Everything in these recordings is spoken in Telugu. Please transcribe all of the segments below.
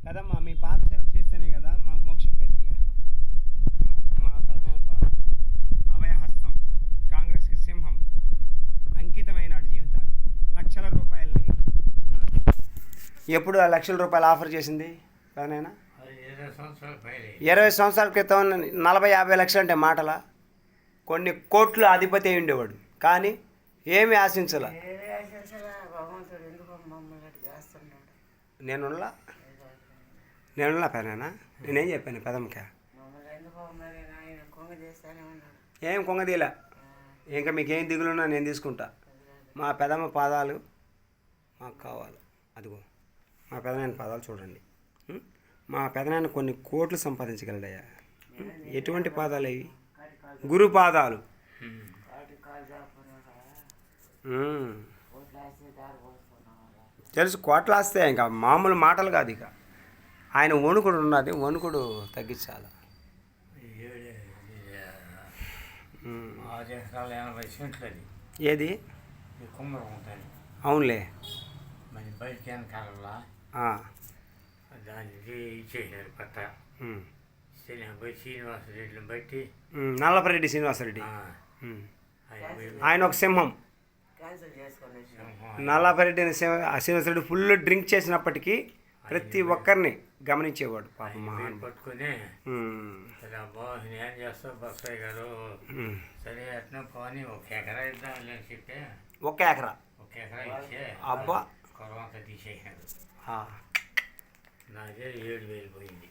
కదమ్మా మీ పాద సేవ చేస్తేనే కదా మాకు మోక్షం గతిగా. మా ప్రధాన పాద అభయహస్తం, కాంగ్రెస్కి సింహం, అంకితమైనాడు జీవితాన్ని. లక్షల రూపాయలని ఎప్పుడు ఆ లక్షల రూపాయలు ఆఫర్ చేసింది ప్రధాన? 20 సంవత్సరాల క్రితం 40-50 లక్షలు అంటే మాటల. కొన్ని కోట్లు అధిపతి అయి ఉండేవాడు కానీ ఏమి ఆశించాల. నేనులా పెదనా, నేనేం చెప్పాను పెదమ్మకా? ఏం కొంగదీలా. ఇంకా మీకేం దిగులున్నా నేను తీసుకుంటా. మా పెదమ్మ పాదాలు మాకు కావాలి. అదిగో మా పెదనాయన పాదాలు చూడండి. మా పెదనాయన కొన్ని కోట్లు సంపాదించగలడయ్యా. ఎటువంటి పాదాలు అవి? గురు పాదాలు. తెలుసు, కోట్లు వస్తాయి. ఇంకా మామూలు మాటలు కాదు. ఇక ఆయన వణుకుడు ఉన్నది, వణుకుడు తగ్గించాలి. 6 ఎకరాల 80 సెంట్లు అది. ఏది? కుమ్మరం ఉంటుంది. అవునులే. మరి బయట వెనకాల దానికి ఇచ్చేసారు పట్ట. శ్రీనివాసరెడ్డిని బట్టి, నల్లపరెడ్డి శ్రీనివాసరెడ్డి. ఆయన ఒక సింహం. నల్లపరెడ్డి శ్రీనివాసరెడ్డి ఫుల్ డ్రింక్ చేసినప్పటికీ ప్రతి ఒక్కరిని గమనించేవాడు. పట్టుకుని బాగుంది, ఏం చేస్తావు బస్సాయి గారు, సరే అట్లా పోనీ 1 ఎకరా ఇద్దామని చెప్తే 1 ఎకరా ఇచ్చే అబ్బా కొరవంతా తీసేసినాడు. నాదే 7,000 పోయింది.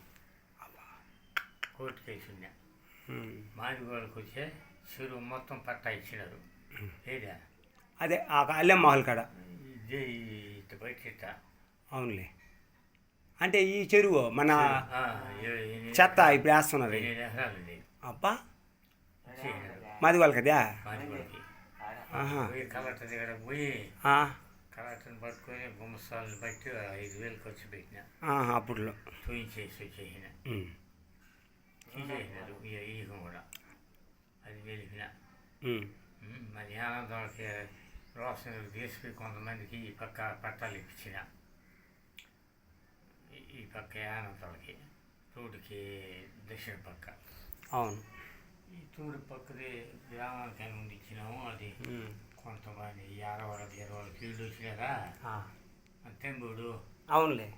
కోర్టు కేసు ఉన్నా. మాదిగోళ్ళకి వచ్చే చెరువు మొత్తం పట్టా ఇచ్చినారు. ఏదా అదే అల్లెం మహల్ కాడ. ఇదే ఇటు బయట ఇట్ట. అవునులే. అంటే ఈ చెరువు మన చెత్త ఇప్పుడు వేస్తున్నారు. 8 ఎకరాలు అబ్బా మాది వాళ్ళకి అదే. పోయి కలెక్టర్ దగ్గర పోయి కలెక్టర్ని పట్టుకొని గుమ్మస్తాలను బట్టి 5,000 ఖర్చు పెట్టిన. అప్పుడులో చూయించేసి వచ్చేసిన. తీసేసినారు ఈహం కూడా. అది గెలిపిన. మరి ఆనందానికి రోషన్కి తీసుకుని కొంతమందికి ఈ పక్క పట్టాలు ఇప్పించిన. ఈ పక్క ఆనందాలకి తూడికి దక్షిణ పక్క. అవును. ఈ తూడి పక్కది గ్రామానికి ముందు ఇచ్చినాము. అది కొంతమంది 60-20 కీళ్ళు వచ్చినారా తెంబుడు. అవునులే.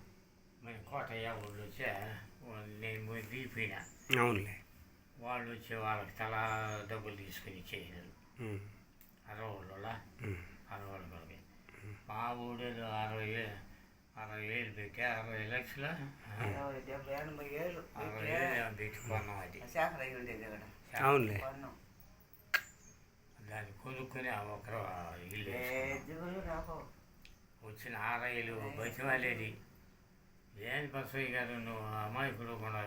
మరి కోటయ్య వాళ్ళు వచ్చా నేను పోయి దిగిపోయినా. అవునులే. వాళ్ళు వచ్చి వాళ్ళకి తలా డబ్బులు తీసుకుని ఇచ్చేసినారు. 60 వాళ్ళకి. మా ఊళ్ళో 60,000 పెట్టి 60 లక్షలు 60,000 పెట్టుకున్నాం. అది అవునులే. దాన్ని కొనుక్కొని ఒకరు ఇల్లు వచ్చిన ఆరాయిలు బతిమాలేది. ఏం బసయ్య గారు నువ్వు అమాయకుడు కూడా.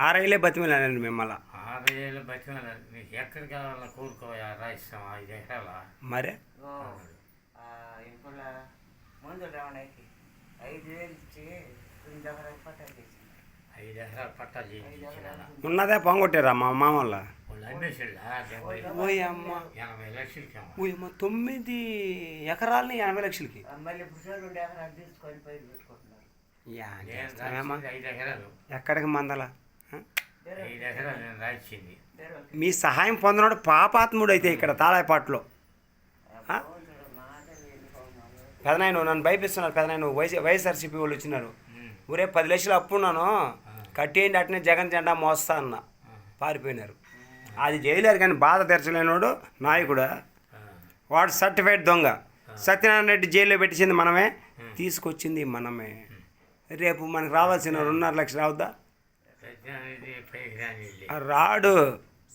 6 ఏళ్ళే బతిమలానండి మిమ్మల్ని. 6 ఏళ్ళు బతిమాలి. నీకు ఎక్కడికి వెళ్ళాలి కోరుకో రాయిస్తాం 5 ఎకరాల. మరే 5 ఎకరాల పట్టా చేయించిన. ఉన్నదే పొంగొట్టారా మా మామ వాళ్ళ? వాళ్ళు అమ్మేసాడు. 80 లక్షలకి. 9 ఎకరాలని 80 లక్షలకి. 5 ఎకరాలు ఎక్కడికి మందల. 5 ఎకరాలు నేను రాయించింది. మీ సహాయం పొందినాడు పాపాత్ముడు అయితే ఇక్కడ తాళాయపాట్లో. పెదనాయన నన్ను భయపిస్తున్నారు. పెదనాయన వైఎస్ఆర్సీపీ వాళ్ళు వచ్చినారు. ఊరే 10 లక్షలు అప్పున్నాను కట్టేయండి, అట్నే జగన్ జెండా మోస్తా అన్న. పారిపోయినారు. అది చేయలేరు కానీ బాధ తెరచలేనివాడు నాయకుడు. వాడు సర్టిఫైడ్ దొంగ. సత్యనారాయణ రెడ్డి జైల్లో పెట్టించింది మనమే, తీసుకొచ్చింది మనమే. రేపు మనకు రావాల్సిన 2.5 లక్షలు అవుద్దా? రాడు.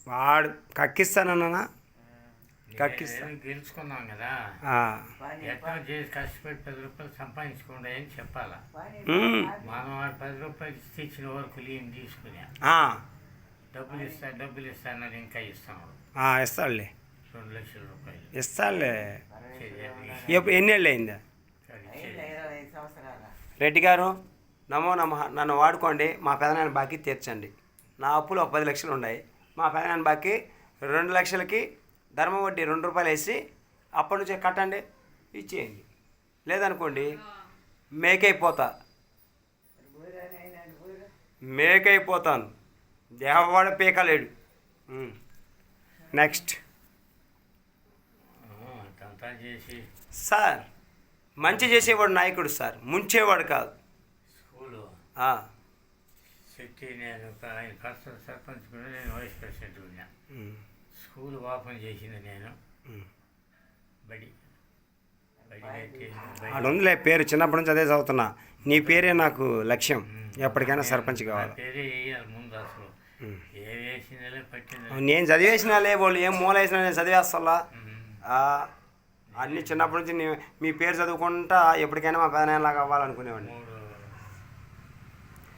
వాడు కక్కిస్తానన్నా గెలుచుకున్నాం కదా, ఎట్లా చేసి కష్టపడి 10 రూపాయలు సంపాదించుకోండి అని చెప్పాలా. మనం 10 రూపాయలు ఇచ్చిన వరకు లీన్ తీసుకుని డబ్బులు ఇస్తా అన్నది ఇంకా ఇస్తాను. ఇస్తాడులే. 2 లక్షల రూపాయలు ఇస్తాడులే. ఎన్నేళ్ళు అయిందా? రెడ్డి గారు నమో నమః. నన్ను వాడుకోండి. మా పెదనాయన బాకీ తీర్చండి. నా అప్పులు ఒక 10 లక్షలు ఉన్నాయి. మా పెదనాయన బాకీ 2 లక్షలకి ధర్మ వడ్డీ 2 రూపాయలు వేసి అప్పటి నుంచే కట్టండి, ఇచ్చేయండి. లేదనుకోండి మేకైపోతా. మేకైపోతాను, దేవవాడ పీకలేడు. నెక్స్ట్ అంతా చేసి సార్, మంచి చేసేవాడు నాయకుడు సార్, ముంచేవాడు కాదు. స్కూలు ఆ, శక్తి నేను ఆయన ఫస్ట్ సర్పంచ్ కూడా నేను వైస్ ప్రెసిడెంట్ ఉన్నా. స్కూల్ ఓపెన్ చేసింది నేను. బడి బడి అయితే ఆడ ఉందిలే పేరు, చిన్నప్పటి నుంచి అదే చదువుతున్నా. నీ పేరే నాకు లక్ష్యం, ఎప్పటికైనా సర్పంచ్ కావాలి. పేరే వేయాలి ముందు అసలు. ఏ వేసిందే పట్టింది. నేను చదివేసినాలే, వాళ్ళు ఏం మూల వేసినా నేను చదివేస్తా. అన్నీ చిన్నప్పటి నుంచి మీ పేరు చదువుకుంటా ఎప్పటికైనా మా పెదనాయనలాగా అవ్వాలనుకునేవాడిని. 3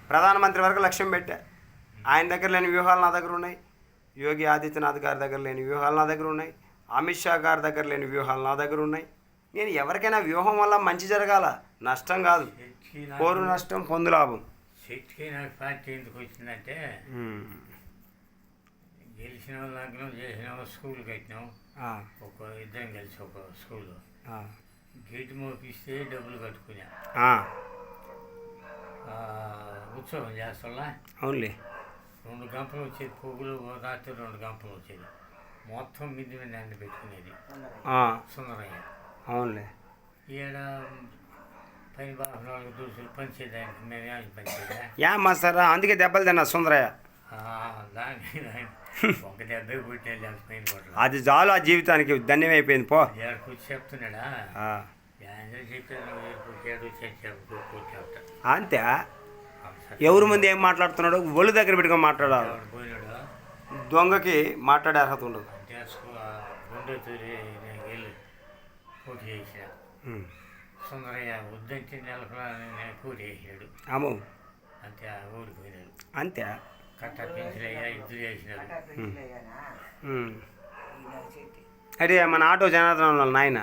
ప్రధానమంత్రి వరకు లక్ష్యం పెట్టా. ఆయన దగ్గర లేని వ్యూహాలు నా దగ్గర ఉన్నాయి. యోగి ఆదిత్యనాథ్ గారి దగ్గర లేని వ్యూహాలు నా దగ్గర ఉన్నాయి. అమిత్ షా గారి దగ్గర లేని వ్యూహాలు నా దగ్గర ఉన్నాయి. నేను ఎవరికైనా వ్యూహం వల్ల మంచి జరగాల, నష్టం కాదు. కోరు నష్టం, పొందు లాభం. శక్తికి నాకు పార్టీ ఎందుకు వచ్చిందంటే, గెలిచిన వాళ్ళు లగ్నం చేసినాము, స్కూల్ కట్టినాము. ఒక ఇద్దరం కలిసి ఒక స్కూల్లో గేట్ మోపిస్తే డబ్బులు కట్టుకున్నా. ఉత్సవం చేస్తా. అవునులే. 2 గంపలు వచ్చేది పొగులు, రాత్రి 2 గంపలు వచ్చేది. మొత్తం మిద్ది మీద ఎండ పెట్టుకునేది సుందరయ్య. అవునులే. ఈడ పని బాగా 4 దూసులు పంచేదానికి మేము ఏమి పంచేదా. మా సార్ అందుకే దెబ్బలు తిన్నా సుందరయ్య. దానికి ఒక దెబ్బ కొట్టే పైన కొట్టలేదు. అది చాలు, ఆ జీవితానికి ధన్యమైపోయింది. పో ఏడుకు వచ్చి చెప్తున్నాడా, చెప్పాను కొట్టాడు. అంతే. ఎవరి ముందు ఏం మాట్లాడుతున్నాడు, ఒళ్ళు దగ్గర పెట్టుకొని మాట్లాడాలి. పోయినాడు దొంగకి మాట్లాడే అర్హత ఉండదు. అంటే గుండె తూరి నేను వెళ్ళి పోటీ చేసిన. సుందరయ్య వద్దంటే నేను పోటీ చేసినాడు. అమ్మో, అంతే ఓడిపోయినాడు. అంతే. కట్ట పెంచులయ్య 2 చేసినాడు. అదే మన ఆటో జనార్దన్ వాళ్ళ నాయన